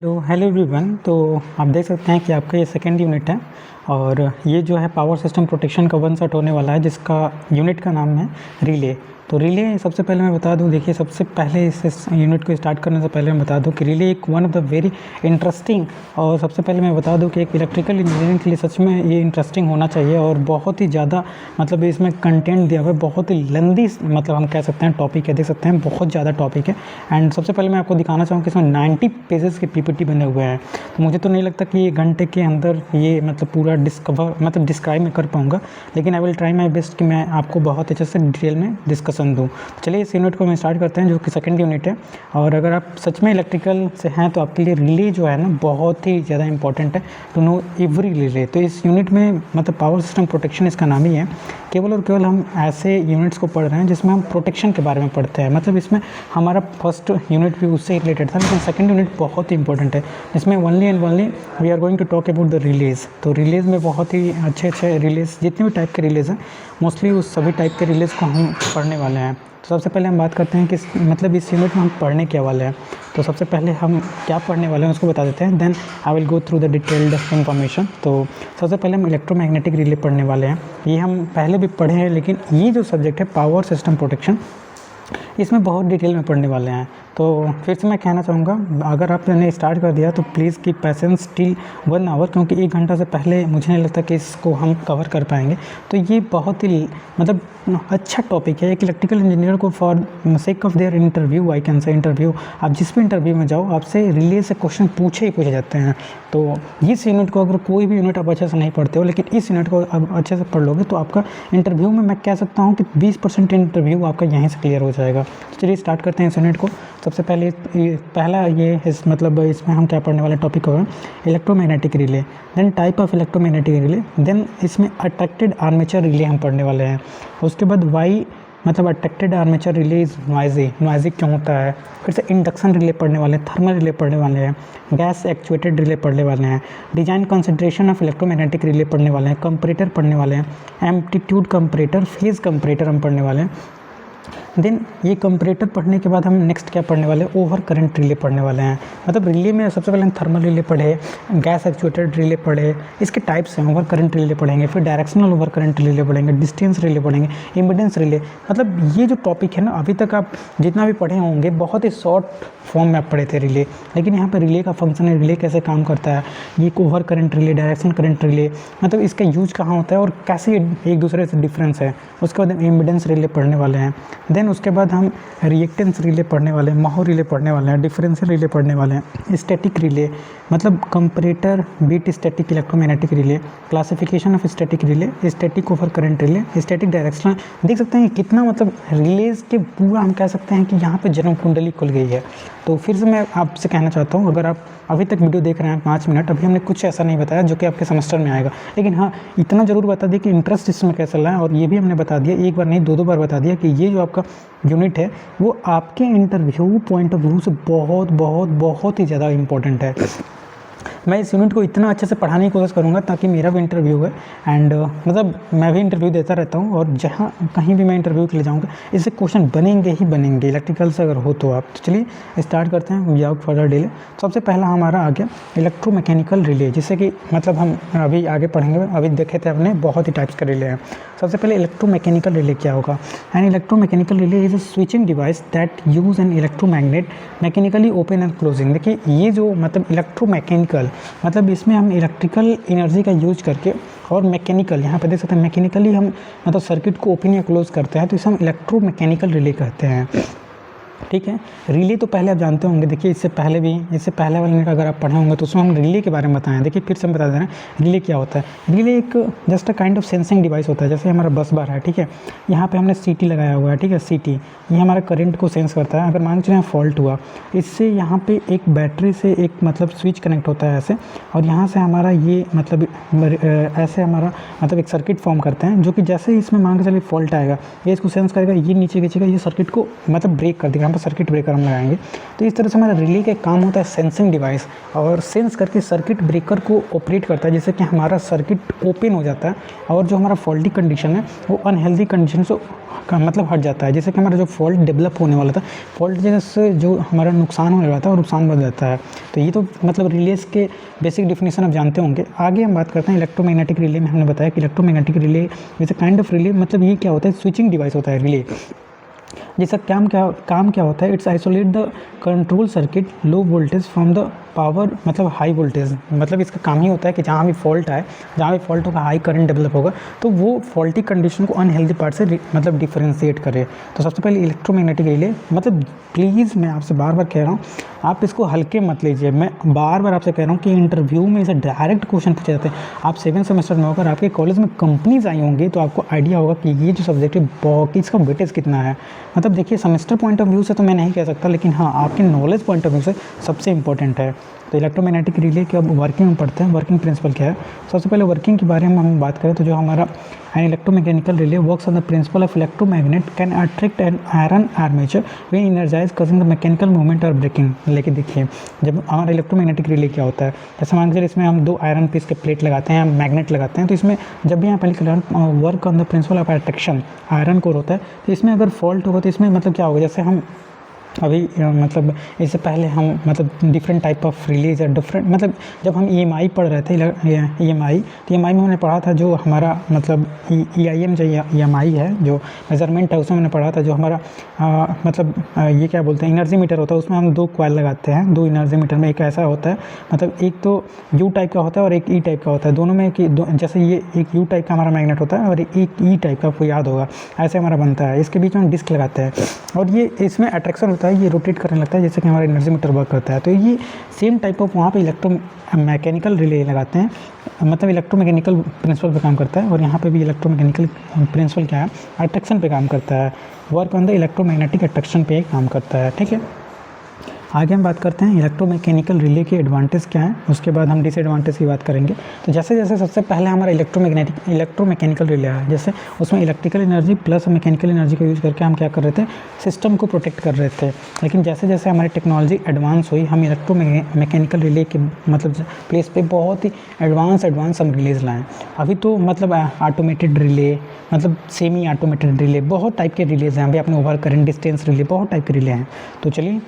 तो hello everyone. तो आप देख सकते हैं कि आपका ये सेकेंड यूनिट है और ये जो है पावर सिस्टम प्रोटेक्शन का वन शॉट होने वाला है, जिसका यूनिट का नाम है रिले। तो रिले सबसे पहले मैं बता दूं, देखिए सबसे पहले इस यूनिट को स्टार्ट करने से पहले मैं बता दूं कि रिले एक one of the very interesting, और सबसे पहले मैं बता दूं कि एक इलेक्ट्रिकल इंजीनियरिंग के लिए सच में ये इंटरेस्टिंग होना चाहिए और बहुत ही ज़्यादा मतलब इसमें कंटेंट दिया हुआ है, बहुत ही लेंदी मतलब हम कह सकते हैं टॉपिक है, देख सकते हैं बहुत ज़्यादा टॉपिक है। एंड सबसे पहले मैं आपको दिखाना चाहूँ कि इसमें 90 पेजेस के पीपीटी बने हुए हैं। तो मुझे तो नहीं लगता कि ये घंटे के अंदर ये मतलब पूरा डिस्क्राइब मैं कर पाऊँगा, लेकिन I will try my best कि मैं आपको बहुत अच्छे से डिटेल में डिस्कशन दूँ। तो चलिए इस यूनिट को मैं स्टार्ट करते हैं, जो कि सेकंड यूनिट है। और अगर आप सच में इलेक्ट्रिकल से हैं तो आपके लिए रिले जो है ना बहुत ही ज़्यादा इंपॉर्टेंट है टू नो एवरी रिले। तो इस यूनिट में मतलब पावर सिस्टम प्रोटेक्शन इसका नाम ही है। केवल और केवल हम ऐसे यूनिट्स को पढ़ रहे हैं जिसमें हम प्रोटेक्शन के बारे में पढ़ते हैं। मतलब इसमें हमारा फर्स्ट यूनिट भी उससे रिलेटेड था, लेकिन सेकंड यूनिट बहुत ही इंपॉर्टेंट है। इसमें only and only we are going to talk about the relays. तो रिलेज में बहुत ही अच्छे रिलेज, जितने भी टाइप के रिलेज हैं मोस्टली उस सभी टाइप के रिलेज को हम पढ़ने वाले हैं। तो सबसे पहले हम बात करते हैं कि मतलब इस यूनिट में हम पढ़ने क्या वाले हैं। तो सबसे पहले हम क्या पढ़ने वाले हैं उसको बता देते हैं, then I will go through the detailed information. तो सबसे पहले हम इलेक्ट्रोमैग्नेटिक रिले पढ़ने वाले हैं। ये हम पहले भी पढ़े हैं, लेकिन ये जो सब्जेक्ट है पावर सिस्टम प्रोटेक्शन, इसमें बहुत डिटेल में पढ़ने वाले हैं। तो फिर से मैं कहना चाहूँगा, अगर आपने स्टार्ट कर दिया तो please keep patience till 1 hour, क्योंकि 1 घंटा से पहले मुझे नहीं लगता कि इसको हम कवर कर पाएंगे। तो ये बहुत ही मतलब अच्छा टॉपिक है एक इलेक्ट्रिकल इंजीनियर को, for sake of their interview, I can say interview, आप जिस भी इंटरव्यू में जाओ आपसे रिले से क्वेश्चन पूछे जाते हैं। तो इस यूनिट को अगर कोई भी यूनिट आप अच्छे से नहीं पढ़ते हो, लेकिन इस यूनिट को आप अच्छे से पढ़ लोगे तो आपका इंटरव्यू में मैं कह सकता हूँ कि 20% इंटरव्यू आपका यहीं से क्लियर हो जाएगा। तो चलिए स्टार्ट करते हैं इस यूनिट को। सबसे पहले पहला ये मतलब इसमें हम क्या पढ़ने वाले टॉपिक होगा, electromagnetic relay, then type of electromagnetic relay, then इसमें अट्रैक्टेड आर्मेचर रिले हम पढ़ने वाले हैं। उसके बाद वाई मतलब attracted armature relay is noisy क्यों होता है। फिर से इंडक्शन रिले पढ़ने वाले हैं, थर्मल रिले पढ़ने वाले हैं, गैस एक्चुएटेड रिले पढ़ने वाले हैं, design consideration of electromagnetic relay पढ़ने वाले हैं, कंपरेटर पढ़ने वाले हैं, एम्पलीट्यूड कंपरेटर, फेज कंपरेटर हम पढ़ने वाले हैं। देन ये कंपरेटर पढ़ने के बाद हम नेक्स्ट क्या पढ़ने वाले हैं, ओवर करंट रिले पढ़ने वाले हैं। मतलब रिले में सबसे पहले हम थर्मल रिले पढ़े, गैस एक्चुएटेड रिले पढ़े, इसके टाइप्स हैं, ओवर करंट रिले पढ़ेंगे, फिर डायरेक्शनल ओवर करंट रिले पढ़ेंगे, डिस्टेंस रिले पढ़ेंगे, इम्पीडेंस रिले। मतलब ये जो टॉपिक है ना, अभी तक आप जितना भी पढ़े होंगे बहुत ही शॉर्ट फॉर्म में आप पढ़े थे रिले, लेकिन यहाँ पर रिले का फंक्शन है, रिले कैसे काम करता है, ये over current relay, direction current relay, मतलब इसका यूज कहाँ होता है और कैसे एक दूसरे से डिफरेंस है। उसके बाद हम इम्पीडेंस रिले पढ़ने वाले हैं। देन उसके बाद हम रिएक्टेंस रिले पढ़ने वाले हैं, माहो रिले पढ़ने वाले हैं, डिफरेंशियल रिले पढ़ने वाले हैं, स्टैटिक रिले मतलब comparator beat static electromagnetic relay, classification of static relay, static over current relay, static directional. देख सकते हैं कितना मतलब रिलेज के पूरा हम कह सकते हैं कि यहाँ पे जन्म कुंडली खुल गई है। तो फिर से मैं आपसे कहना चाहता हूँ, अगर आप अभी तक वीडियो देख रहे हैं 5 मिनट, अभी हमने कुछ ऐसा नहीं बताया जो कि आपके सेमेस्टर में आएगा, लेकिन हाँ इतना ज़रूर बता दिया कि इंटरेस्ट इसमें कैसा चल रहा है। और ये भी हमने बता दिया, एक बार नहीं 2 बार बता दिया कि ये जो आपका यूनिट है वो आपके इंटरव्यू पॉइंट ऑफ व्यू से बहुत ही ज़्यादा इंपॉर्टेंट है। मैं इस यूनिट को इतना अच्छे से पढ़ाने की कोशिश करूँगा ताकि मेरा भी इंटरव्यू है एंड मतलब मैं भी इंटरव्यू देता रहता हूँ, और जहाँ कहीं भी मैं इंटरव्यू के लिए जाऊँगा इससे क्वेश्चन बनेंगे ही बनेंगे, इलेक्ट्रिकल से अगर हो तो आप। तो चलिए स्टार्ट करते हैं विदाउट फर्दर डिले। सबसे पहला हमारा आ गया इलेक्ट्रोमैकेनिकल रिले, जिससे कि मतलब हम अभी आगे पढ़ेंगे। अभी देखे थे हमने बहुत ही टाइप्स के रिले हैं। सबसे पहले इलेक्ट्रोमैकेनिकल रिले क्या होगा, and electromechanical relay is a switching device that use N electromagnet mechanically open and closing. देखिए ये जो मतलब इलेक्ट्रोमैकेनिकल मतलब इसमें हम इलेक्ट्रिकल एनर्जी का यूज करके और मैकेनिकल, यहाँ पे देख सकते हैं मैकेनिकली हम मतलब सर्किट को ओपन या क्लोज करते हैं, तो इसे हम इलेक्ट्रोमैकेनिकल रिले कहते हैं। ठीक है, रिले तो पहले आप जानते होंगे। देखिए इससे पहले वाले यूनिट अगर आप पढ़े होंगे तो उसमें हम रिले के बारे में बताएं। देखिए फिर से हम बता दे रहे हैं रिले क्या होता है। रिले एक just a kind of sensing device होता है। जैसे हमारा बस बार है, ठीक है, यहाँ पे हमने सीटी लगाया हुआ है, ठीक है, सीटी ये हमारा करंट को सेंस करता है। अगर मान लीजिए फॉल्ट हुआ, इससे यहाँ पे एक बैटरी से एक मतलब स्विच कनेक्ट होता है ऐसे, और यहाँ से हमारा ये मतलब ऐसे हमारा मतलब एक सर्किट फॉर्म करते हैं, जो कि जैसे ही इसमें मान के चलिए फॉल्ट आएगा, ये इसको सेंस करेगा, ये नीचे खींचेगा, ये सर्किट को मतलब ब्रेक कर देगा, जहाँ पर सर्किट ब्रेकर हम लगाएंगे। तो इस तरह से हमारा रिले का काम होता है सेंसिंग डिवाइस, और सेंस करके सर्किट ब्रेकर को ऑपरेट करता है, जिससे कि हमारा सर्किट ओपन हो जाता है और जो हमारा फॉल्टी कंडीशन है वो अनहेल्दी कंडीशन से का मतलब हट जाता है, जैसे कि हमारा जो फॉल्ट डेवलप होने वाला था, फॉल्ट जगह से जो हमारा नुकसान होने वाला था वो नुकसान बढ़ जाता है। तो ये तो मतलब रिलेज के बेसिक डिफिनेशन आप जानते होंगे। आगे हम बात करते हैं इलेक्ट्रोमैग्नेटिक रिले में। हमने बताया कि electromagnetic relay is a kind of relay, मतलब ये क्या होता है, स्विचिंग डिवाइस होता है रिले, जिसका काम क्या होता है, it's isolate the control circuit low voltage from the power, मतलब हाई वोल्टेज, मतलब इसका काम ही होता है कि जहाँ भी फॉल्ट आए, जहाँ भी फॉल्ट होगा, हाई करंट डेवलप होगा, तो वो फॉल्टी कंडीशन को अनहेल्दी पार्ट से मतलब डिफरेंशिएट करे। तो सबसे पहले इलेक्ट्रोमैग्नेटिक रिले, मतलब प्लीज़ मैं आपसे बार बार कह रहा हूँ, आप इसको हल्के मत लीजिए। मैं बार बार आपसे कह रहा हूँ कि इंटरव्यू में इसे डायरेक्ट क्वेश्चन पूछे जाते हैं। आप 7th सेमेस्टर में होकर आपके कॉलेज में कंपनीज आई होंगी तो आपको आइडिया होगा कि ये जो सब्जेक्ट है इसका वेटेज कितना है। मतलब देखिए, सेमेस्टर पॉइंट ऑफ व्यू से तो मैं नहीं कह सकता, लेकिन हाँ आपके नॉलेज पॉइंट ऑफ व्यू से सबसे इंपॉर्टेंट है। तो इलेक्ट्रोमैग्नेटिक रिले की अब वर्किंग में पढ़ते हैं, वर्किंग प्रिंसिपल क्या है। सबसे पहले वर्किंग के बारे में हम बात करें तो जो हमारा an electromechanical relay works on the principle of electromagnet can attract an iron armature way energize causing the mechanical movement और ब्रेकिंग। लेकिन देखिए, जब हमारा इलेक्ट्रोमैग्नेटिक रिले क्या होता है, जैसे मान लीजिए इसमें हम 2 आयरन पीस के प्लेट लगाते हैं, मैग्नेट लगाते हैं, तो इसमें जब भी यहाँ पहले work on the principle of attraction iron core होता है, तो इसमें अगर फॉल्ट होगा तो इसमें मतलब क्या होगा, जैसे हम अभी मतलब इससे पहले हम मतलब डिफरेंट टाइप ऑफ रिलीज या डिफरेंट, मतलब जब हम EMI पढ़ रहे थे, EMI, तो EMI में हमने पढ़ा था जो हमारा मतलब EIM जो EMI है, जो मेजरमेंट है, उसमें हमने पढ़ा था जो हमारा मतलब ये क्या बोलते हैं, एनर्जी मीटर होता है। उसमें हम 2 कॉइल लगाते हैं, 2 एनर्जी मीटर में। एक ऐसा होता है, मतलब एक तो U टाइप का होता है और एक E टाइप का होता है। दोनों में जैसे ये एक U टाइप का हमारा मैग्नेट होता है और एक E टाइप का, आपको याद होगा, ऐसे हमारा बनता है। इसके बीच में हम डिस्क लगाते हैं और ये इसमें अट्रैक्शन होता है, ये रोटेट करने लगता है, जैसे कि हमारा एनर्जी मीटर वर्क करता है। तो ये सेम टाइप ऑफ वहाँ पे इलेक्ट्रोमैकेनिकल रिले लगाते हैं, मतलब इलेक्ट्रोमैकेनिकल प्रिंसिपल पे काम करता है। और यहाँ पे भी इलेक्ट्रोमैकेनिकल प्रिंसिपल क्या है, अट्रैक्शन पे काम करता है, work on the electromagnetic attraction पे काम करता है। ठीक है, आगे हम बात करते हैं इलेक्ट्रोमैकेनिकल रिले के एडवांटेज क्या है, उसके बाद हम डिसएडवांटेज की बात करेंगे। तो जैसे जैसे सबसे पहले हमारा इलेक्ट्रोमैकेनिकल रिले है, जैसे उसमें electrical energy plus mechanical energy का यूज़ करके हम क्या कर रहे थे, सिस्टम को प्रोटेक्ट कर रहे थे। लेकिन जैसे जैसे हमारी टेक्नोलॉजी एडवांस हुई, हम इलेक्ट्रोमैकेनिकल रिले के मतलब प्लेस पे बहुत ही एडवांस हम रिलेज लाएँ। अभी तो मतलब ऑटोमेटेड रिले, मतलब सेमी ऑटोमेटेड रिले, बहुत टाइप के रिलेज हैं। अभी अपने ओवर करंट डिस्टेंस रिले, बहुत टाइप के रिले हैं। तो चलिए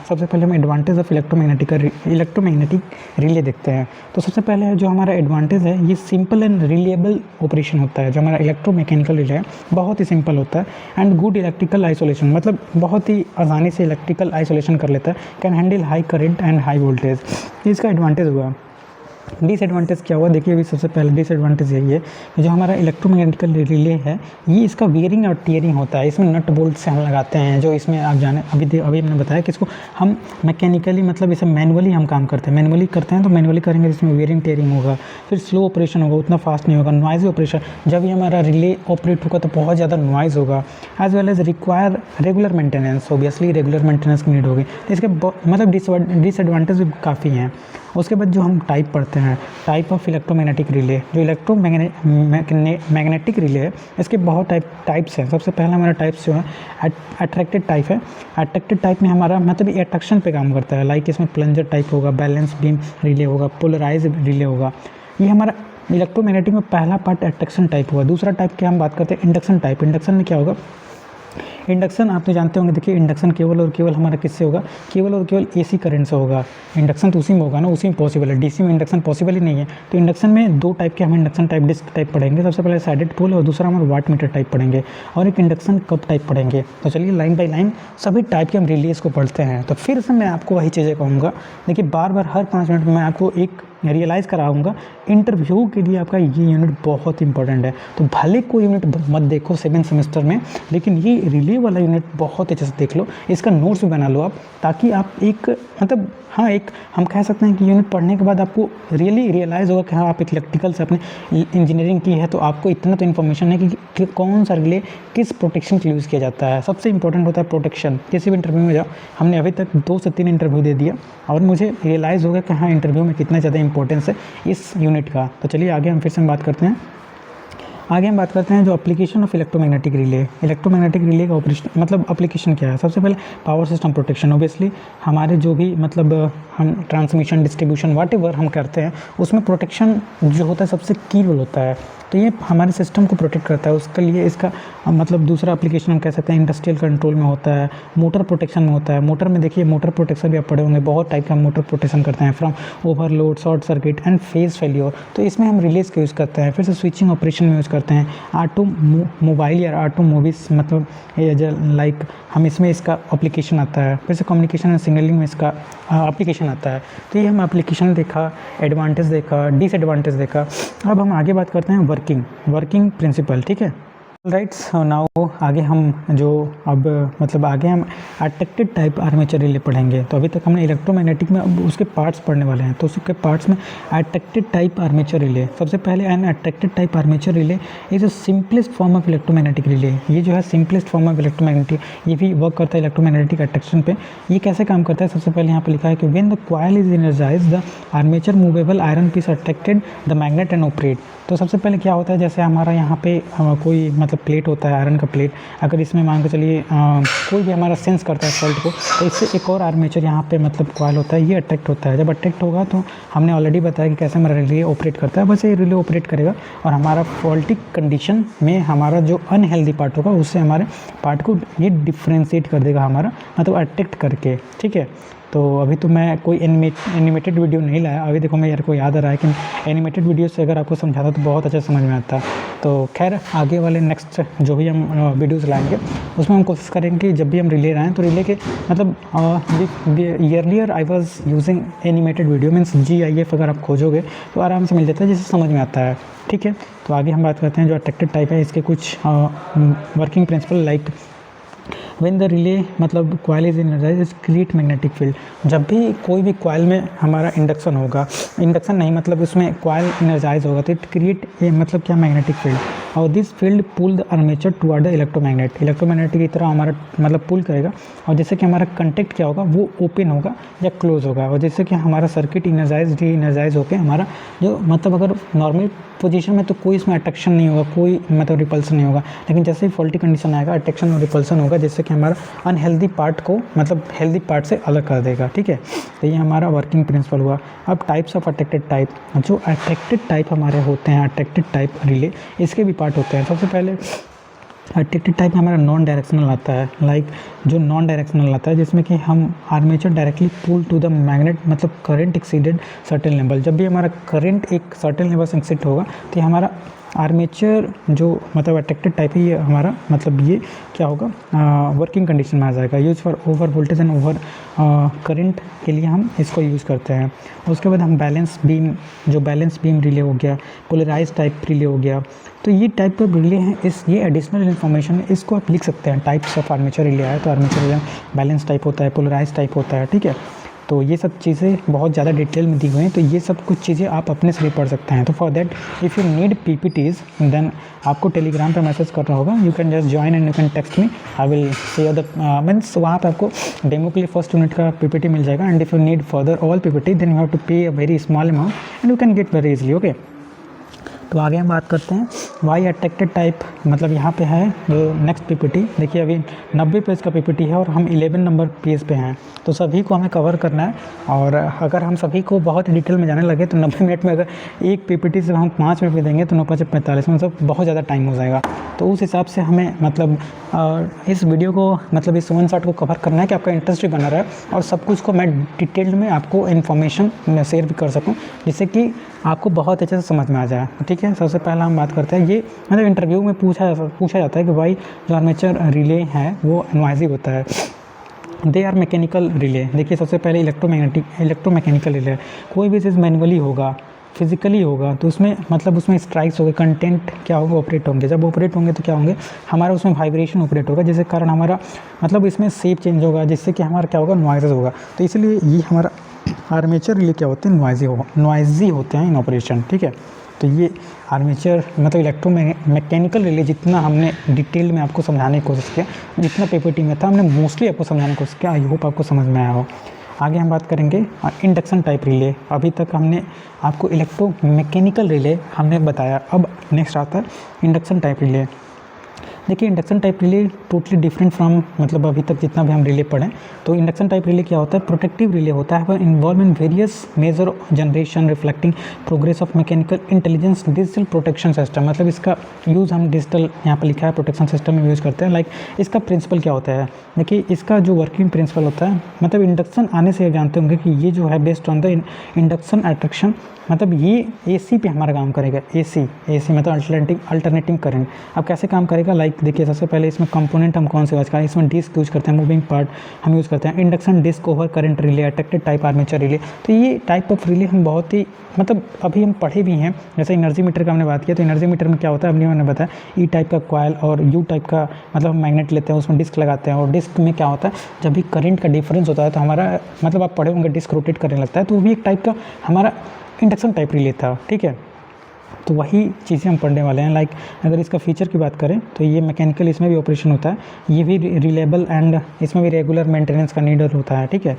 सबसे पहले हम एडवांटेज ऑफ इलेक्ट्रोमैग्नेटिक रिले देखते हैं। तो सबसे पहले जो हमारा एडवांटेज है, ये सिंपल एंड रिलेबल ऑपरेशन होता है। जो हमारा इलेक्ट्रोमैकेनिकल रिले है बहुत ही सिंपल होता है, एंड गुड इलेक्ट्रिकल आइसोलेशन, मतलब बहुत ही आसानी से इलेक्ट्रिकल आइसोलेशन कर लेता है, can handle high current and high voltage. इसका एडवांटेज हुआ। डिसएडवांटेज क्या हुआ, देखिए अभी सबसे पहले डिसएडवांटेज यही है कि जो हमारा इलेक्ट्रोमैग्नेटिकल रिले है, ये इसका वेयरिंग और टीयरिंग होता है। इसमें नट बोल्ट से हम लगाते हैं, जो इसमें आप जाने अभी मैंने बताया कि इसको हम मैकेनिकली, मतलब इसे मैनुअली हम काम करते हैं, मैनुअली करते हैं। तो मैनुअली करेंगे, इसमें वेयरिंग टीयरिंग होगा, फिर स्लो ऑपरेशन होगा, उतना फास्ट नहीं होगा, नॉइज़ी ऑपरेशन, जब ये हमारा रिले ऑपरेट होगा तो बहुत ज़्यादा नॉइज़ होगा, as well as require regular maintenance, obviously regular maintenance की नीड होगी। तो इसके मतलब डिसएडवांटेज भी काफ़ी हैं। उसके बाद जो हम टाइप पढ़ते हैं, टाइप ऑफ इलेक्ट्रोमैग्नेटिक रिले, जो इलेक्ट्रोमैग्नेटिक रिले है, इसके बहुत टाइप्स हैं। सबसे पहला हमारा टाइप्स जो है अट्रैक्टेड टाइप है। अट्रैक्टेड टाइप में हमारा मतलब ये अट्रैक्शन पे काम करता है, लाइक इसमें प्लंजर टाइप होगा, बैलेंस बीम रिले होगा, पोलराइज रिले होगा। ये हमारा इलेक्ट्रोमैग्नेटिक में पहला पार्ट अट्रैक्शन टाइप हुआ। दूसरा टाइप की हम बात करते हैं इंडक्शन टाइप। इंडक्शन में क्या होगा, इंडक्शन आप तो जानते होंगे, देखिए इंडक्शन केवल और केवल हमारा किससे होगा, केवल और केवल AC करंट से होगा। इंडक्शन तो उसी में होगा ना, उसी में पॉसिबल है, DC में इंडक्शन पॉसिबल ही नहीं है। तो इंडक्शन में 2 टाइप के हम इंडक्शन टाइप डिस्क टाइप पढ़ेंगे। सबसे पहले साइडेड पोल और दूसरा हमारा वाट मीटर टाइप पढ़ेंगे, और एक इंडक्शन कप टाइप पढ़ेंगे। तो चलिए लाइन बाई लाइन सभी टाइप के हम रिलेज को पढ़ते हैं। तो फिर से मैं आपको वही चीज़ें कहूँगा, देखिए बार बार हर 5 मिनट में मैं आपको एक रियलाइज़ कराऊंगा, इंटरव्यू के लिए आपका ये यूनिट बहुत इंपॉर्टेंट है। तो भले कोई यूनिट मत देखो 7th सेमेस्टर में, लेकिन ये रिले वाला यूनिट बहुत अच्छे से देख लो, इसका नोट्स भी बना लो आप, ताकि आप एक मतलब हाँ एक हम कह सकते हैं कि यूनिट पढ़ने के बाद आपको रियलाइज़ होगा कि हाँ आप एक इलेक्ट्रिकल से अपने इंजीनियरिंग की है, तो आपको इतना तो इन्फॉर्मेशन है कि कौन सा रिले किस प्रोटेक्शन के लिए यूज़ किया जाता है। सबसे इंपॉर्टेंट होता है प्रोटेक्शन। किसी भी इंटरव्यू में जाओ, हमने अभी तक 2 से 3 इंटरव्यू दे दिया और मुझे रियलाइज़ होगा कि हाँ इंटरव्यू में कितना ज़्यादा इंपॉर्टेंस है इस यूनिट का। तो चलिए आगे हम फिर से बात करते हैं। आगे हम बात करते हैं जो एप्लीकेशन ऑफ इलेक्ट्रोमैग्नेटिक रिले का ऑपरेशन मतलब एप्लीकेशन क्या है। सबसे पहले पावर सिस्टम प्रोटेक्शन। ऑब्वियसली हमारे जो भी मतलब हम ट्रांसमिशन डिस्ट्रीब्यूशन व्हाटएवर हम करते हैं उसमें प्रोटेक्शन जो होता है सबसे की रोल होता है। तो ये हमारे सिस्टम को प्रोटेक्ट करता है। उसके लिए इसका मतलब दूसरा एप्लीकेशन हम कह सकते हैं इंडस्ट्रियल कंट्रोल में होता है, मोटर प्रोटेक्शन में होता है। मोटर में देखिए मोटर प्रोटेक्शन भी आप पढ़े होंगे, बहुत टाइप का मोटर प्रोटेक्शन करते हैं, from overload, short circuit and phase failure. तो इसमें हम रिलेज का यूज़ करते हैं। फिर से स्विचिंग ऑपरेशन में यूज़ करते हैं। मोबाइल या ऑटोमोबाइल्स मतलब लाइक हम इसमें इसका एप्लीकेशन आता है। फिर से कम्युनिकेशन एंड सिग्नलिंग में इसका एप्लीकेशन आता है। तो ये हम एप्लीकेशन देखा, एडवांटेज देखा, डिसएडवांटेज देखा। अब हम आगे बात करते हैं वर्किंग प्रिंसिपल। ठीक है, राइट्स। नाउ आगे हम जो अब मतलब आगे हम अट्रैक्टेड टाइप आर्मेचर रिले पढ़ेंगे। तो अभी तक हमने इलेक्ट्रोमैग्नेटिक में अब उसके पार्ट्स पढ़ने वाले हैं। तो उसके पार्ट्स में अट्रैक्टेड टाइप आर्मेचर रिले। सबसे पहले an attracted type armature relay is a simplest form of electromagnetic relay. ये जो है सिंपलेस्ट फॉर्म ऑफ इलेक्ट्रोमैग्नेटिक, ये भी वर्क करता है इलेक्ट्रोमैग्नेटिक अट्रैक्शन पे। ये कैसे काम करता है, सबसे पहले यहाँ पर लिखा है कि when the coil is energize the armature movable iron piece attracted the magnet and operate. तो सबसे पहले क्या होता है, जैसे हमारा यहाँ पे कोई मतलब प्लेट होता है, आयरन का प्लेट, अगर इसमें मान के चलिए कोई भी हमारा सेंस करता है फॉल्ट को, तो इससे एक और आर्मेचर यहाँ पे मतलब कॉइल होता है, ये अट्रैक्ट होता है। जब अट्रैक्ट होगा तो हमने ऑलरेडी बताया कि कैसे हमारा रिले ऑपरेट करता है। बस ये रिले ऑपरेट करेगा और हमारा फॉल्टी कंडीशन में हमारा जो अनहेल्दी पार्ट होगा उससे हमारे पार्ट को ये डिफ्रेंशिएट कर देगा हमारा, मतलब अट्रैक्ट करके। ठीक है, तो अभी तो मैं कोई एनिमेटेड वीडियो नहीं लाया। अभी देखो मैं यार को याद आ रहा है कि एनिमेटेड वीडियो से अगर आपको समझाता तो बहुत अच्छा समझ में आता। तो खैर आगे वाले नेक्स्ट जो भी हम वीडियोज़ लाएंगे उसमें हम कोशिश करेंगे कि जब भी हम रिले लाएँ तो रिले के मतलब earlier I was using animated video means GIF अगर आप खोजोगे तो आराम से मिल जाता है, जिससे समझ में आता है। ठीक है, तो आगे हम बात करते हैं जो अट्रैक्टेड टाइप है, इसके कुछ working principle like when the relay मतलब coil is energised is create magnetic field. जब भी कोई भी कॉइल में हमारा इंडक्शन होगा, इंडक्शन नहीं मतलब उसमें कॉइल एनर्जाइज होगा तो इट क्रिएट मतलब क्या, मैग्नेटिक फील्ड। और this field pull the armature toward the electromagnet की तरह हमारा मतलब पुल करेगा। और जैसे कि हमारा कंटेक्ट क्या होगा, वो ओपन होगा या क्लोज होगा। और जैसे कि हमारा सर्किट इनर्जाइज डी इनर्जाइज होकर हमारा जो मतलब अगर नॉर्मल पोजीशन में तो कोई इसमें अट्रैक्शन नहीं होगा, कोई मतलब रिपल्सन नहीं होगा। लेकिन जैसे ही फॉल्टी कंडीशन आएगा अट्रैक्शन और रिपल्सन होगा, जिससे कि हमारा अनहेल्दी पार्ट को मतलब हेल्दी पार्ट से अलग कर देगा। ठीक है, तो ये हमारा वर्किंग प्रिंसिपल हुआ। अब टाइप्स ऑफ अट्रैक्टेड टाइप, जो अट्रैक्टेड टाइप हमारे होते हैं, अट्रैक्टेड टाइप रिले, इसके भी पार्ट होते हैं। सबसे पहले अट्रैक्टेड टाइप में हमारा नॉन डायरेक्शनल आता है, लाइक जो नॉन डायरेक्शनल आता है जिसमें कि हम armature directly pull to the magnet मतलब करंट एक्सीडेड सर्टेन लेवल। जब भी हमारा करंट एक सर्टेन लेवल से एक्सीड होगा तो हमारा आर्मेचर जो मतलब अट्रैक्टेड टाइप है ये हमारा मतलब ये क्या होगा, वर्किंग कंडीशन में आ जाएगा। Use for over voltage and over current के लिए हम इसको यूज़ करते हैं। उसके बाद हम बैलेंस बीम रिले हो गया, पोलराइज टाइप रिले हो गया। तो ये टाइप ऑफ रिले हैं, ये एडिशनल इन्फॉर्मेशन है, इसको आप लिख सकते हैं। टाइप्स ऑफ आर्मेचर रिले आया तो आर्मेचर रिले बैलेंस टाइप होता है, पोलराइज टाइप होता है। ठीक है, तो ये सब चीज़ें बहुत ज़्यादा डिटेल में दी हुई हैं, तो ये सब कुछ चीज़ें आप अपने से भी पढ़ सकते हैं। तो for that if you need PPTs then आपको टेलीग्राम पे मैसेज करना होगा। You can just join and you can text me, I will share the means वहाँ पे आपको डेमो के लिए फर्स्ट यूनिट का PPT मिल जाएगा। And if you need further all PPT then you have to pay a very small amount and you can get very easily. Okay, तो आगे हम बात करते हैं वाई अट्रैक्टेड टाइप, मतलब यहाँ पे है जो नेक्स्ट PPT। देखिए अभी 90 पेज का PPT है और हम 11 नंबर पेज पे हैं, तो सभी को हमें कवर करना है। और अगर हम सभी को बहुत डिटेल में जाने लगे तो 90 मिनट में अगर एक PPT से हम 5 मिनट में देंगे तो 9×5=45 में सब बहुत ज़्यादा टाइम हो जाएगा। तो उस हिसाब से हमें मतलब इस वीडियो को मतलब इस 1 शॉट को कवर करना है कि आपका इंटरेस्ट भी बना रहा है और सब कुछ को मैं डिटेल्ड में आपको इन्फॉर्मेशन शेयर भी कर सकूँ, जिससे कि आपको बहुत अच्छे से समझ में आ जाए। ठीक है, सबसे पहला हम बात करते हैं, ये मतलब इंटरव्यू में पूछा जाता है कि भाई जो आर्मेचर रिले है वो नॉइज़ी होता है, दे आर मैकेनिकल रिले। देखिए सबसे पहले इलेक्ट्रोमैकेनिकल रिले, कोई भी चीज़ मैनुअली होगा, फिजिकली होगा तो उसमें मतलब उसमें स्ट्राइक्स होंगे, कंटेंट क्या होगा, ऑपरेट होंगे। जब ऑपरेट होंगे तो क्या होंगे, हमारा उसमें वाइब्रेशन ऑपरेट होगा, जिसके कारण हमारा मतलब इसमें शेप चेंज होगा, जिससे कि हमारा क्या होगा, नॉइज़ होगा। तो इसलिए ये हमारा आर्मेचर रिले क्या होते हैं, नॉइज़ी होते हैं इन ऑपरेशन। ठीक है, तो ये आर्मेचर मतलब इलेक्ट्रोमैकेनिकल रिले जितना हमने डिटेल में आपको समझाने की कोशिश किया, जितना PPT में था हमने मोस्टली आपको समझाने की कोशिश किया। आई होप आपको समझ में आया हो। आगे हम बात करेंगे इंडक्शन टाइप रिले। अभी तक हमने आपको इलेक्ट्रोमैकेनिकल रिले हमने बताया, अब नेक्स्ट आता है इंडक्शन टाइप रिले। देखिए induction type relay totally different from मतलब अभी तक जितना भी हम रिले पढ़ें। तो इंडक्शन टाइप रिले क्या होता है, प्रोटेक्टिव रिले होता है, involve in various major generation reflecting progress of mechanical intelligence digital protection system. मतलब इसका यूज़ हम डिजिटल यहाँ पर लिखा है प्रोटेक्शन सिस्टम में यूज़ करते हैं। लाइक इसका प्रिंसिपल क्या होता है, देखिए इसका जो वर्किंग प्रिंसिपल होता है, मतलब इंडक्शन आने से जानते होंगे कि ये जो है based on the induction attraction, मतलब ये एसी पे हमारा काम करेगा। एसी मतलब अल्टरनेटिंग करंट। अब कैसे काम करेगा, लाइक देखिए सबसे पहले इसमें कंपोनेंट हम कौन से यूज़ करें, इसमें डिस्क यूज़ करते हैं, मूविंग पार्ट हम यूज़ करते हैं, induction disc over current relay, attracted type armature relay. तो ये टाइप ऑफ रिले हम बहुत ही मतलब अभी हम पढ़े भी हैं। जैसे एनर्जी मीटर का हमने बात किया, तो एनर्जी मीटर में क्या होता है अभी मैंने बताया, ई टाइप का कॉयल और यू टाइप का मतलब हम मैग्नेट लेते हैं, उसमें डिस्क लगाते हैं, और डिस्क में क्या होता है जब भी करंट का डिफरेंस होता है तो हमारा मतलब आप पढ़े होंगे डिस्क रोटेट करने लगता है। तो वो भी एक टाइप का हमारा इंडक्शन टाइप रिले था, ठीक है। तो वही चीज़ें हम पढ़ने वाले हैं। लाइक अगर इसका फीचर की बात करें तो ये मैकेनिकल इसमें भी ऑपरेशन होता है, ये भी रिलेबल एंड इसमें भी रेगुलर मेंटेनेंस का नीड होता है, ठीक है।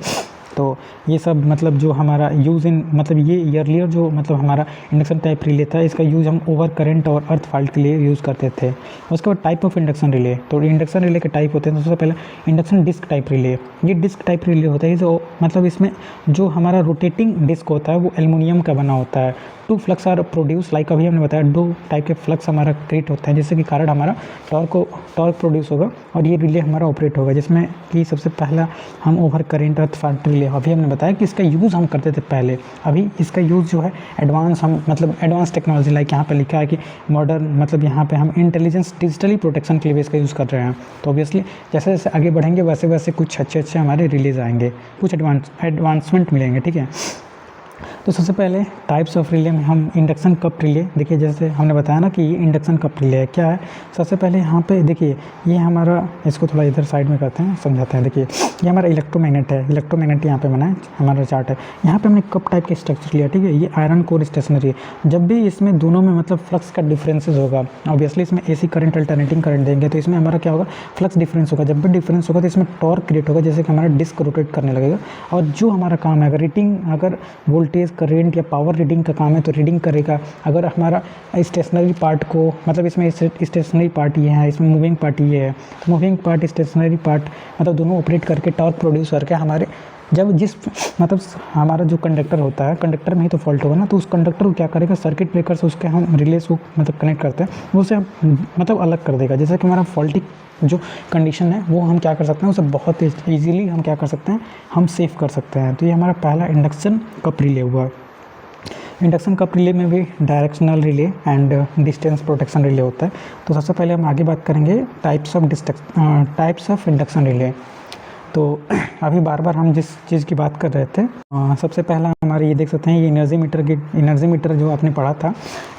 तो ये सब मतलब जो हमारा यूज़ इन मतलब ये ईयरलियर जो मतलब हमारा इंडक्शन टाइप रिले था, इसका यूज़ हम ओवर करंट और अर्थ फॉल्ट के लिए यूज़ करते थे। उसके बाद टाइप ऑफ इंडक्शन रिले, तो इंडक्शन रिले के टाइप होते हैं। तो सबसे पहले इंडक्शन डिस्क टाइप रिले, ये डिस्क टाइप रिले होता है जो मतलब इसमें जो हमारा रोटेटिंग डिस्क होता है वो एल्युमिनियम का बना होता है। Two flux are produce, like अभी हमने बताया 2 टाइप के फ्लक्स हमारा क्रिएट होते हैं, जिससे कि कारण हमारा टॉर्क प्रोड्यूस होगा और ये रिले हमारा ऑपरेट होगा, जिसमें कि सबसे पहला हम ओवर करेंट अर्थ फॉल्ट रिले। अभी हमने बताया कि इसका यूज़ हम करते थे पहले, अभी इसका यूज़ जो है एडवांस हम मतलब एडवांस टेक्नोलॉजी, लाइक यहाँ पे लिखा है कि मॉडर्न मतलब यहाँ पे हम इंटेलिजेंस डिजिटली प्रोटेक्शन के लिए इसका यूज़ कर रहे हैं। तो ऑब्वियसली जैसे जैसे आगे बढ़ेंगे वैसे वैसे कुछ अच्छे हमारे रिलीज आएंगे, कुछ एडवांसमेंट मिलेंगे, ठीक है। तो सबसे पहले टाइप्स ऑफ रिले में हम इंडक्शन कप रिले, देखिए जैसे हमने बताया ना कि ये इंडक्शन कप रिले है, क्या है। सबसे पहले यहाँ पे देखिए ये हमारा, इसको थोड़ा इधर साइड में करते हैं, समझाते हैं। देखिए ये हमारा इलेक्ट्रोमैग्नेट है, इलेक्ट्रोमैग्नेट यहाँ पे बना है, हमारा चार्ट है। यहाँ पे हमने कप टाइप के स्ट्रक्चर लिया, ठीक है। ये आयरन कोर स्टेशनरी है। जब भी इसमें दोनों में मतलब फ्लक्स का डिफरेंसेस होगा, ऑब्वियसली इसमें एसी करंट अल्टरनेटिंग करंट देंगे तो इसमें हमारा क्या होगा, फ्लक्स डिफरेंस होगा। जब भी डिफरेंस होगा तो इसमें टॉर्क क्रिएट होगा, जैसे कि हमारा डिस्क रोटेट करने लगेगा। और जो हमारा काम है, अगर वोल्टेज करेंट या पावर रीडिंग का काम है तो रीडिंग करेगा। अगर हमारा स्टेशनरी पार्ट को मतलब इसमें स्टेशनरी पार्ट ये है, इसमें मूविंग पार्ट ये है, तो मूविंग पार्ट स्टेशनरी पार्ट मतलब दोनों ऑपरेट करके टॉर्क प्रोड्यूस करके हमारे जब जिस मतलब हमारा जो कंडक्टर होता है, कंडक्टर में ही तो फॉल्ट होगा ना, तो उस कंडक्टर को क्या करेगा, सर्किट ब्रेकर से उसके हम रिलेस को मतलब कनेक्ट करते हैं, वो उसे मतलब अलग कर देगा। जैसे कि हमारा फॉल्टी जो कंडीशन है वो हम क्या कर सकते हैं, उसे बहुत ईजीली हम क्या कर सकते हैं, हम सेव कर सकते हैं। तो ये हमारा पहला इंडक्शन कप रिले हुआ। इंडक्शन कप रिले में भी directional relay and distance protection relay होता है। तो सबसे पहले हम आगे बात करेंगे टाइप्स ऑफ इंडक्शन रिले। तो अभी बार बार हम जिस चीज़ की बात कर रहे थे, सबसे पहला हमारे ये देख सकते हैं, ये एनर्जी मीटर जो आपने पढ़ा था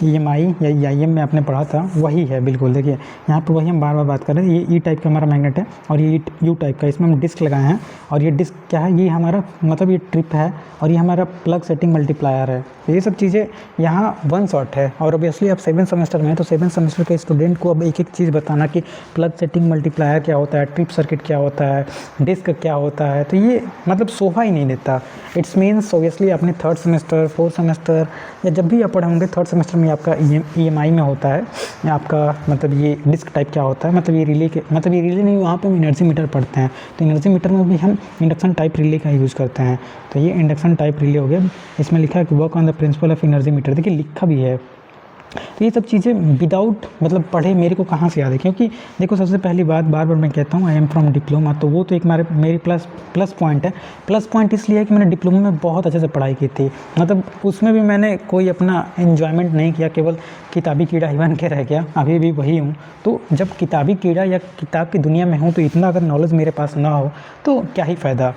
EMI या EIM में आपने पढ़ा था, वही है बिल्कुल। देखिए यहाँ पर वही हम बार बार बात कर रहे हैं। ये ई टाइप का हमारा मैग्नेट है और ये यू टाइप का, इसमें हम डिस्क लगाए हैं। और ये डिस्क क्या है, ये हमारा मतलब ये ट्रिप है और ये हमारा प्लग सेटिंग मल्टीप्लायर है। ये सब चीज़ें यहाँ वन शॉट है। और ऑब्वियसली आप 7th सेमेस्टर में है तो 7th सेमेस्टर के स्टूडेंट को अब एक एक चीज़ बताना कि प्लग सेटिंग मल्टीप्लायर क्या होता है, ट्रिप सर्किट क्या होता है, डिस्क क्या होता है, तो ये मतलब शोभा ही नहीं देता। इट्स मीन्स ऑब्वियसली अपने 3rd सेमेस्टर 4th सेमेस्टर या जब भी आप पढ़े होंगे 3rd सेमेस्टर में आपका EMI में होता है या आपका मतलब ये डिस्क टाइप क्या होता है, मतलब ये रिले नहीं, वहाँ पे हम एनर्जी मीटर पढ़ते हैं। तो एनर्जी मीटर में भी हम इंडक्शन टाइप रिले का यूज़ करते हैं। तो ये इंडक्शन टाइप रिले हो गया। इसमें लिखा है कि work on the principle of energy meter, देखिए लिखा भी है। तो ये सब चीज़ें विदाउट मतलब पढ़े मेरे को कहाँ से याद है, क्योंकि देखो सबसे पहली बात बार बार मैं कहता हूँ आई एम फ्रॉम डिप्लोमा, तो वो तो एक मेरी प्लस पॉइंट है। प्लस पॉइंट इसलिए है कि मैंने डिप्लोमा में बहुत अच्छे से पढ़ाई की थी, मतलब उसमें भी मैंने कोई अपना एन्जॉयमेंट नहीं किया, केवल किताबी कीड़ा ही बन के रह गया, अभी भी वही हूँ। तो जब किताबी कीड़ा या किताब की दुनिया में हूँ तो इतना अगर नॉलेज मेरे पास ना हो तो क्या ही फ़ायदा।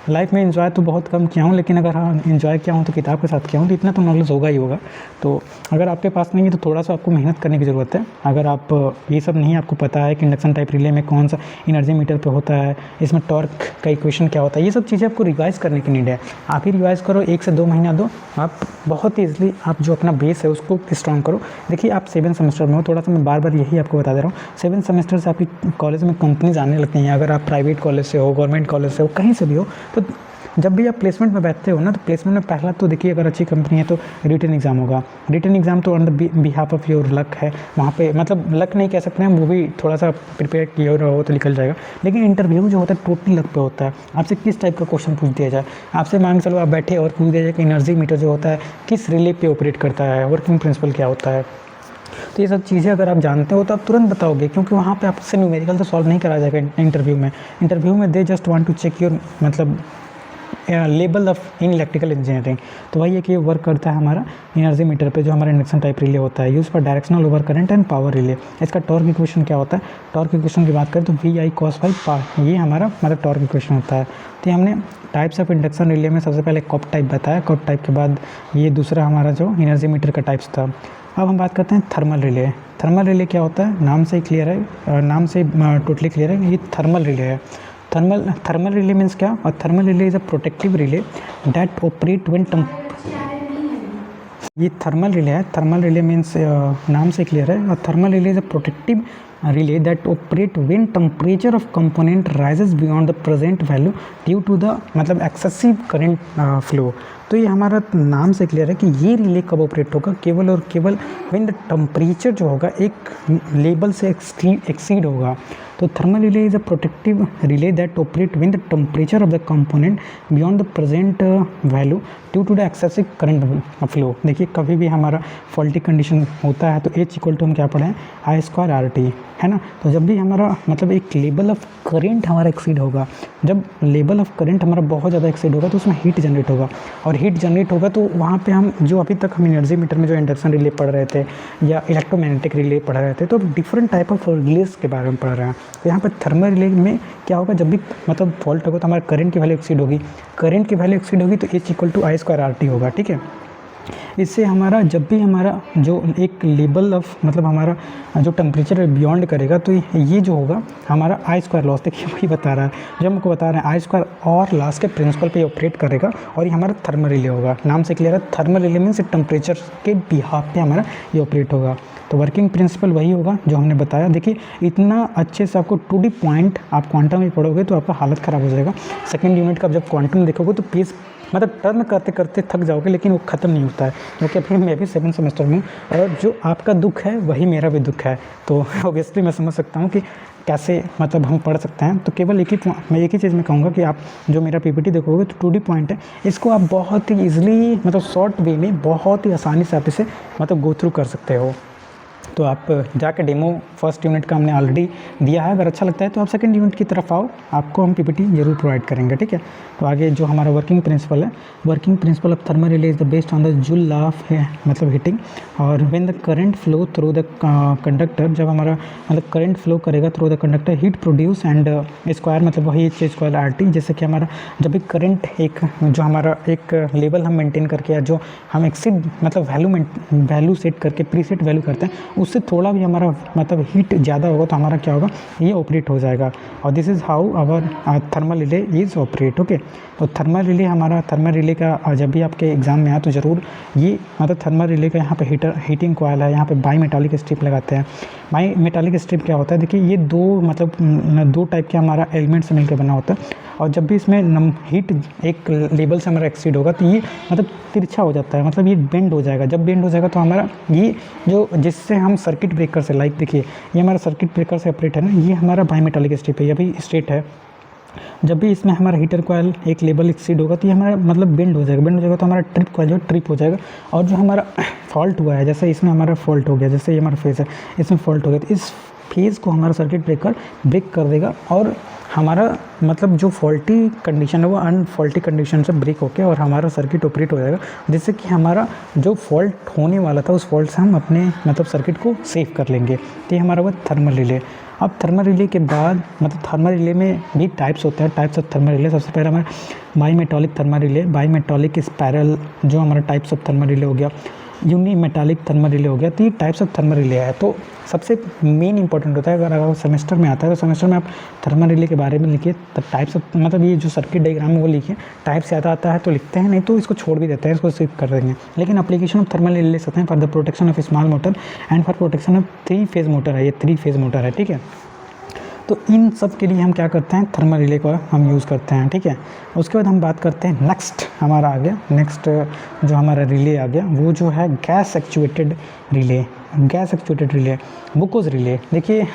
लाइफ में एंजॉय तो बहुत कम किया हूँ, लेकिन अगर हाँ एंजॉय किया हूँ तो किताब के साथ किया हूँ, तो इतना तो नॉलेज होगा ही होगा। तो अगर आपके पास नहीं है तो थोड़ा सा आपको मेहनत करने की ज़रूरत है। अगर आप ये सब नहीं आपको पता है कि इंडक्शन टाइप रिले में कौन सा एनर्जी मीटर पे होता है, इसमें टॉर्क का इक्वेशन क्या होता है, ये सब चीज़ें आपको रिवाइज़ करने की नीड है। आप ही रिवाइज़ करो, 1 से 2 महीना दो, आप बहुत ईजिली आप जो अपना बेस है उसको स्ट्रॉन्ग करो। देखिए आप 7th सेमेस्टर में हो, थोड़ा सा मैं बार बार यही आपको बता दे रहा हूँ। 7th सेमेस्टर से आपकी कॉलेज में कंपनीज आने लगती हैं। अगर आप प्राइवेट कॉलेज से हो, गवर्नमेंट कॉलेज से हो, कहीं से भी हो, तो जब भी आप प्लेसमेंट में बैठते हो ना, तो प्लेसमेंट में पहला तो देखिए, अगर अच्छी कंपनी है तो रिटन एग्ज़ाम होगा। रिटन एग्ज़ाम तो on the behalf of your luck है, वहाँ पे मतलब लक नहीं कह सकते हैं, वो भी थोड़ा सा प्रिपेयर किया रहो तो निकल जाएगा। लेकिन इंटरव्यू जो होता है टोटली लक पे होता है। आपसे किस टाइप का क्वेश्चन पूछ दिया जाए, आपसे मान के चलो आप बैठे और पूछ दिया जाए कि एनर्जी मीटर जो होता है किस रिले पे ऑपरेट करता है, वर्किंग प्रिंसिपल क्या होता है, तो ये सब चीज़ें अगर आप जानते हो तो आप तुरंत बताओगे, क्योंकि वहाँ पे आपसे न्यूमेरिकल तो सॉल्व नहीं करा जाएगा इंटरव्यू में। इंटरव्यू में they just want to check your मतलब level of in electrical engineering. तो वही है कि वर्क करता है हमारा एनर्जी मीटर पे, जो हमारा इंडक्शन टाइप रिले होता है, use for directional over current and power relay. इसका टॉर्क इक्वेशन क्या होता है, टॉर्क इक्वेशन की बात करें तो V I cos phi power, ये हमारा मतलब टॉर्क इक्वेशन होता है। तो हमने टाइप्स ऑफ इंडक्शन रिले में सबसे पहले कॉप टाइप बताया, कॉप टाइप के बाद ये दूसरा हमारा जो एनर्जी मीटर का टाइप्स था। अब हम बात करते हैं थर्मल रिले। थर्मल रिले क्या होता है, नाम से ही क्लियर है, नाम से टोटली क्लियर है, ये थर्मल रिले है। थर्मल रिले मीन्स क्या, और thermal relay is a protective relay that operate when ये थर्मल रिले है। थर्मल रिले मीन्स नाम से क्लियर है, और thermal relay is a protective relay that operate when temperature of component rises beyond the present value due to the मतलब excessive current flow. तो ये हमारा नाम से क्लियर है कि ये रिले कब ऑपरेट होगा, केवल और केवल व्हेन द टेम्परेचर जो होगा एक लेवल से एक्सीड होगा। तो thermal relay is a protective relay that operate when the temperature of the component beyond the present value due to the excessive current flow. देखिए कभी भी हमारा फॉल्टी कंडीशन होता है तो H इक्वल टू हम क्या पढ़े हैं, I स्क्वायर RT, है ना। तो जब भी हमारा मतलब एक लेवल ऑफ करंट हमारा एक्सीड होगा, जब लेवल ऑफ करंट हमारा बहुत ज़्यादा एक्सीड होगा तो उसमें हीट जनरेट होगा, और हीट जनरेट होगा तो वहाँ पे हम जो अभी तक हम एनर्जी मीटर में जो इंडक्शन रिले पढ़ रहे थे या इलेक्ट्रोमैग्नेटिक रिले पढ़ रहे थे, तो डिफरेंट टाइप ऑफ रिलेज के बारे में पढ़ रहे हैं। तो यहाँ पर थर्मल रिले में क्या होगा, जब भी मतलब फॉल्ट होगा तो हमारा करंट की वैल्यू एक्सीड होगी, करंट की वैल्यू एक्सीड होगी तो H equal to I square RT होगा, ठीक है। इससे हमारा जब भी हमारा जो एक लेवल ऑफ मतलब हमारा जो टेम्परेचर बियॉन्ड करेगा तो ये जो होगा हमारा आई स्क्वायर लॉस, देखिए वही बता रहा है, जो हमको बता रहे हैं आई स्क्वायर और लॉस के प्रिंसिपल पे ऑपरेट करेगा, और ये हमारा थर्मल रिले होगा। नाम से क्लियर है, थर्मल रिले मीन्स टेम्परेचर के बिहाफ पे हमारा ये ऑपरेट होगा। तो वर्किंग प्रिंसिपल वही होगा जो हमने बताया। देखिए इतना अच्छे से आपको 2D पॉइंट आप क्वांटम में पढ़ोगे तो आपका हालत ख़राब हो जाएगा। सेकेंड यूनिट का जब क्वांटम देखोगे तो पेज मतलब टर्न करते करते थक जाओगे, लेकिन वो ख़त्म नहीं होता है, क्योंकि अभी मैं भी 7th सेमेस्टर में हूँ, और जो आपका दुख है वही मेरा भी दुख है। तो ऑब्वियसली मैं समझ सकता हूँ कि कैसे मतलब हम पढ़ सकते हैं। तो केवल मैं एक ही चीज़ में कहूँगा कि आप जो मेरा PPT देखोगे तो 2D पॉइंट है, इसको आप बहुत ही ईजिली मतलब शॉर्ट वे में बहुत ही आसानी से आप इसे मतलब गो थ्रू कर सकते हो। तो आप जाके डेमो फर्स्ट यूनिट का हमने ऑलरेडी दिया है, अगर अच्छा लगता है तो आप सेकंड यूनिट की तरफ आओ, आपको हम PPT जरूर प्रोवाइड करेंगे, ठीक है। तो आगे जो हमारा वर्किंग प्रिंसिपल है, working principle of thermal relay is the based on the joule law of मतलब हीटिंग, और when the current flow through the conductor, जब हमारा मतलब करंट फ्लो करेगा through the conductor, heat produce and square मतलब वही H square RT, जैसे कि हमारा जब भी करंट एक जो हमारा एक लेवल हम मेंटेन करके या जो हम एक्सीड मतलब वैल्यू सेट करके प्रीसेट वैल्यू करते हैं, उससे थोड़ा भी हमारा मतलब हीट ज़्यादा होगा तो हमारा क्या होगा, ये ऑपरेट हो जाएगा। और this is how our thermal relay is operate, okay. तो थर्मल रिले हमारा थर्मल रिले का जब भी आपके एग्जाम में आए तो ज़रूर ये मतलब थर्मल रिले का यहाँ पे हीटिंग कॉइल है, यहाँ पे बाई मेटालिक स्ट्रिप लगाते हैं। बाई मेटालिक स्ट्रिप क्या होता है, देखिए ये दो टाइप के हमारा एलिमेंट से मिलकर बना होता है, और जब भी इसमें हीट एक लेवल से हमारा एक्सीड होगा तो ये मतलब तिरछा हो जाता है, मतलब ये बेंड हो जाएगा। जब बेंड हो जाएगा तो हमारा ये जो जिससे हम सर्किट ब्रेकर से लाइक देखिए ये हमारा सर्किट ब्रेकर से ऑपरेट है ना, ये हमारा बाई मेटालिक स्ट्रिप है, ये भी स्ट्रेट है। जब भी इसमें हमारा हीटर कॉइल एक लेवल एक्सीड होगा तो ये हमारा मतलब बेंड हो जाएगा तो हमारा ट्रिप कॉइल जो ट्रिप हो जाएगा, और जो हमारा फॉल्ट हुआ है, जैसे इसमें हमारा फॉल्ट हो गया, जैसे ये हमारा फेज़ है, इसमें फॉल्ट हो गया, तो इस फेज़ को हमारा सर्किट ब्रेकर ब्रेक कर देगा, और हमारा मतलब जो फॉल्टी कंडीशन है वो अनफॉल्टी कंडीशन से ब्रेक होकर और हमारा सर्किट ऑपरेट हो जाएगा, जिससे कि हमारा जो फॉल्ट होने वाला था उस फॉल्ट से हम अपने मतलब सर्किट को सेव कर लेंगे। तो ये हमारा वो थर्मल रिले। अब थर्मल रिले के बाद मतलब थर्मल रिले में भी टाइप्स होते हैं, टाइप्स ऑफ थर्मल रिले। सबसे पहले हमारा by metallic thermal relay, by metallic spiral जो हमारा टाइप्स ऑफ थर्मल रिले हो गया, यूनी मेटालिक थर्मल रिले हो गया। तो ये टाइप्स ऑफ थर्मल रिले है। तो सबसे मेन इंपॉर्टेंट होता है, अगर सेमेस्टर में आता है तो सेमेस्टर में आप थर्मल रिले के बारे में लिखिए, तो टाइप्स ऑफ मतलब ये जो सर्किट डायग्राम है वो लिखिए। टाइप से आता है तो लिखते हैं, नहीं तो इसको छोड़ भी देते हैं, इसको स्किप कर देंगे। लेकिन एप्लीकेशन ऑफ थर्मल रिले सकते हैं for the protection of small motor and for protection of 3 phase motor है, ये 3 फेज़ मोटर है, ठीक है। तो इन सब के लिए हम क्या करते हैं, थर्मल रिले का हम यूज़ करते हैं, ठीक है। उसके बाद हम बात करते हैं नेक्स्ट हमारा आ गया, नेक्स्ट जो हमारा रिले आ गया वो जो है gas actuated relay. Gas actuated relay, Buchholz relay. देखिए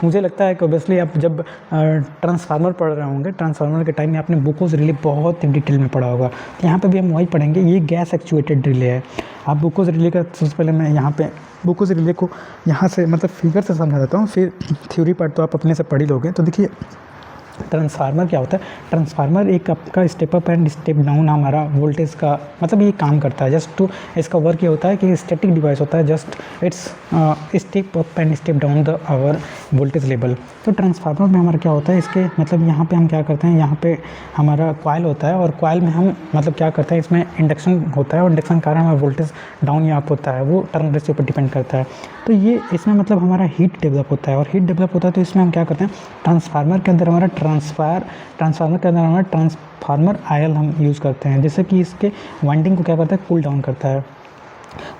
मुझे लगता है कि ऑब्वियसली आप जब ट्रांसफार्मर पढ़ रहे होंगे, ट्रांसफार्मर के टाइम में आपने बुकोज रिले बहुत ही डिटेल में पढ़ा होगा, तो यहाँ पे भी हम वही पढ़ेंगे। ये गैस एक्चुएटेड रिले है। आप बुकोज रिले का सबसे पहले मैं यहाँ पे बुकोज रिले को यहाँ से मतलब फिगर से समझा देता हूँ, फिर थ्योरी पार्ट तो आप अपने से पढ़ ही लोगे। तो देखिए ट्रांसफार्मर क्या होता है, ट्रांसफार्मर एक आपका step up and step down हमारा वोल्टेज का मतलब ये काम करता है। जस्ट टू इसका वर्क ये होता है कि स्टैटिक डिवाइस होता है, just it's step up and step down the our voltage level. तो ट्रांसफार्मर में हमारा क्या होता है, इसके मतलब यहाँ पे हम क्या करते हैं, यहाँ पे हमारा कॉइल होता है और कॉइल में हम मतलब क्या करते हैं, इसमें इंडक्शन होता है और इंडक्शन के कारण हमारा वोल्टेज डाउन या अप होता है, वो टर्न रेशियो पर डिपेंड करता है। तो ये इसमें मतलब हमारा हीट डेवलप होता है और हीट डेवलप होता है तो इसमें हम क्या करते हैं, ट्रांसफार्मर के अंदर हमारा ट्रांसफार्मर के अंदर हमारा ट्रांसफार्मर आयल हम यूज़ करते हैं, जिससे कि इसके वाइंडिंग को क्या करता है, कूल डाउन करता है।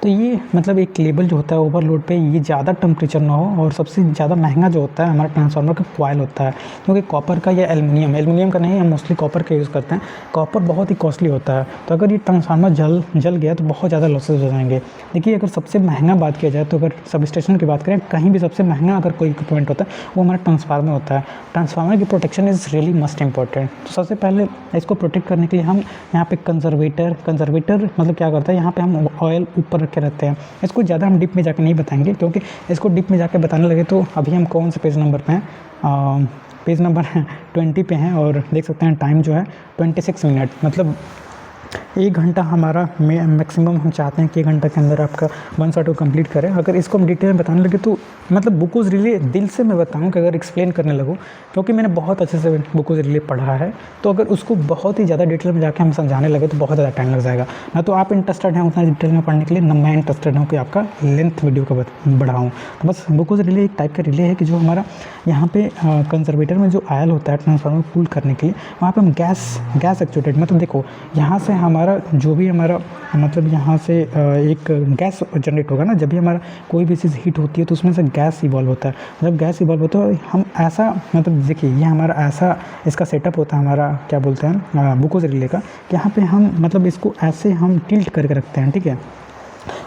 तो ये मतलब एक लेवल जो होता है ओवरलोड पे ये ज़्यादा टेम्परेचर ना हो, और सबसे ज़्यादा महंगा जो होता है हमारा ट्रांसफार्मर का कॉइल होता है, क्योंकि कॉपर का या एल्युमिनियम का नहीं, हम मोस्टली कॉपर का यूज़ करते हैं। कॉपर बहुत ही कॉस्टली होता है, तो अगर ये ट्रांसफार्मर जल गया तो बहुत ज़्यादा लॉसेज हो जाएंगे। देखिए अगर सबसे महंगा बात किया जाए तो अगर सब स्टेशन की बात करें, कहीं भी सबसे महंगा अगर कोई इक्विपमेंट होता है वो हमारा ट्रांसफार्मर होता है। ट्रांसफार्मर की protection is really must important. तो सबसे पहले इसको प्रोटेक्ट करने के लिए हम यहाँ पे कंजर्वेटर मतलब क्या करता है, यहाँ पे हम ऑयल ऊपर रखे रहते हैं। इसको ज़्यादा हम डीप में जाके नहीं बताएंगे, क्योंकि इसको डीप में जाके बताने लगे तो अभी हम कौन से पेज नंबर पे हैं, पेज नंबर 20 पे हैं और देख सकते हैं टाइम जो है 26 मिनट, मतलब 1 घंटा हमारा मैक्सिमम हम चाहते हैं कि 1 घंटा के अंदर आपका वन शॉट को कंप्लीट करें। अगर इसको हम डिटेल में बताने लगे तो मतलब बुकोज रिले दिल से मैं बताऊं कि अगर एक्सप्लेन करने लगूं, क्योंकि मैंने बहुत अच्छे से बुकोज रिले पढ़ा है, तो अगर उसको बहुत ही ज़्यादा डिटेल में जाके हम समझाने लगे तो बहुत ज़्यादा टाइम लग जाएगा। ना तो आप इंटरेस्टेड हैं उतना डिटेल में पढ़ने के लिए, ना मैं इंटरेस्टेड हूँ कि आपका लेंथ वीडियो को बढ़ाऊँ। तो बस बुकोज रिले एक टाइप का रिले है कि जो हमारा यहाँ पे कंजर्वेटर में जो आयल होता है ट्रांसफार्मर कूल करने के लिए, वहाँ पर हम गैस एक्चुएटेड मतलब देखो यहाँ से हमारा जो भी हमारा मतलब यहाँ से एक गैस जनरेट होगा ना, जब भी हमारा कोई भी चीज़ हीट होती है तो उसमें से गैस इवॉल्व होता है। जब गैस इवॉल्व होता है हम ऐसा मतलब देखिए ये हमारा ऐसा इसका सेटअप होता है, हमारा क्या बोलते हैं बुकोज रिले का, कि यहाँ पे हम मतलब इसको ऐसे हम टिल्ट करके रखते हैं, ठीक है।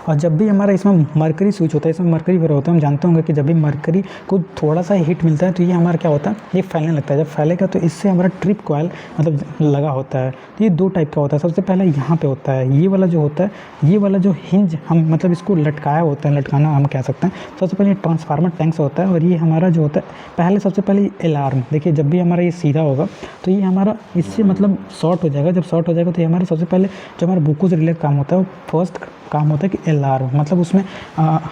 और जब भी हमारा इसमें मरकरी स्विच होता है, इसमें मरकरी भरा होता है, हम जानते होंगे कि जब भी मरकरी को थोड़ा सा हीट मिलता है तो ये हमारा क्या होता है, ये फैलने लगता है। जब फैलेगा तो इससे हमारा ट्रिप कॉइल मतलब लगा होता है। तो ये 2 टाइप का होता है। सबसे पहले यहाँ पे होता है ये वाला जो होता है, ये वाला जो हिंज हम मतलब इसको लटकाया होता है, लटकाना हम कह सकते हैं। सबसे पहले ट्रांसफार्मर टैंक से होता है और ये हमारा जो होता है पहले सबसे पहले अलार्म, देखिए जब भी हमारा ये सीधा होगा तो ये हमारा इससे मतलब शॉर्ट हो जाएगा। जब शॉर्ट हो जाएगा तो ये हमारा सबसे पहले जो हमारा बुकोज रिले काम होता है वो फर्स्ट काम होता है कि अलार्म, मतलब उसमें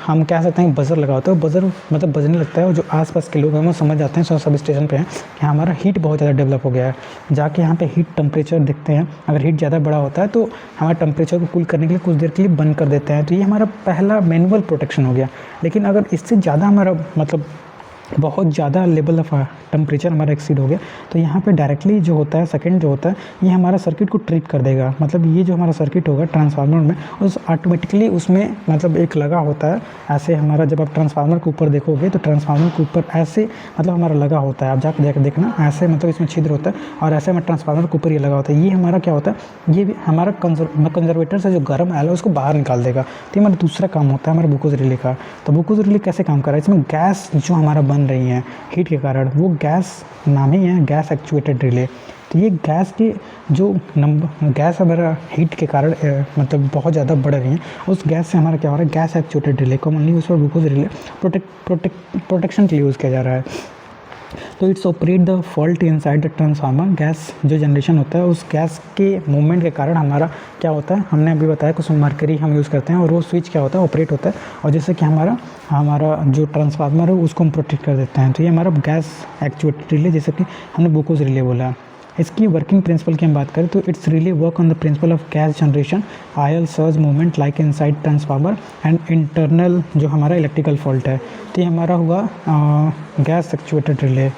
हम कह सकते हैं बजर लगा होता है। बजर मतलब बजने लगता है और जो आसपास के लोग हैं वो समझ जाते हैं सब स्टेशन पे हैं कि हमारा हीट बहुत ज़्यादा डेवलप हो गया है। जाके यहाँ पे हीट टेम्परेचर देखते हैं, अगर हीट ज़्यादा बड़ा होता है तो हमारे टेम्परेचर को कूल करने के लिए कुछ देर के लिए बंद कर देते हैं। तो ये हमारा पहला मैनुअल प्रोटेक्शन हो गया। लेकिन अगर इससे ज़्यादा हमारा मतलब बहुत ज़्यादा लेवल ऑफ टेम्परेचर हमारा एक्सीड हो गया तो यहाँ पे डायरेक्टली जो होता है सेकंड जो होता है ये हमारा सर्किट को ट्रिप कर देगा। मतलब ये जो हमारा सर्किट होगा ट्रांसफार्मर में उस ऑटोमेटिकली उसमें मतलब एक लगा होता है ऐसे। हमारा जब आप ट्रांसफार्मर के ऊपर देखोगे तो ट्रांसफार्मर के ऊपर ऐसे मतलब हमारा लगा होता है, आप जाकर देखना ऐसे मतलब इसमें छिद्र होता है और ऐसे हमारे ट्रांसफार्मर के ऊपर ये लगा होता है। ये हमारा क्या होता है, ये भी हमारा कंजर्वेटर से जो गर्म आयल है उसको बाहर निकाल देगा। तो ये हमारा दूसरा काम होता है हमारा बुकोज रिले का। तो बुकोज रिले कैसे काम कर रहा है, इसमें गैस जो हमारा बन रही है हीट के कारण, वो गैस नाम ही है गैस एक्चुएटेड रिले। तो ये गैस की जो गैस हमारा हीट के कारण मतलब बहुत ज़्यादा बढ़ रही है, उस गैस से हमारा क्या हो रहा है, गैस एक्चुएटेड रिले कॉमनली उस पर बुकोज रिले प्रोटेक्शन के लिए यूज़ किया जा रहा है। तो it's operate the fault inside the transformer. Gas जो जनरेशन होता है उस गैस के मूवमेंट के कारण हमारा क्या होता है, हमने अभी बताया कुछ मरकरी हम यूज़ करते हैं और वो स्विच क्या होता है ऑपरेट होता है और जिससे कि हमारा जो ट्रांसफार्मर है उसको हम प्रोटेक्ट कर देते हैं। तो ये हमारा गैस एक्चुएटेड रिले जैसे कि हमने बुकोज रिले बोला। इसकी वर्किंग प्रिंसिपल की हम बात करें तो it's relay work on the principle of gas generation, oil surge movement like inside transformer and internal जो हमारा इलेक्ट्रिकल फॉल्ट है। तो ये हमारा हुआ गैस एक्चुएटेड रिले।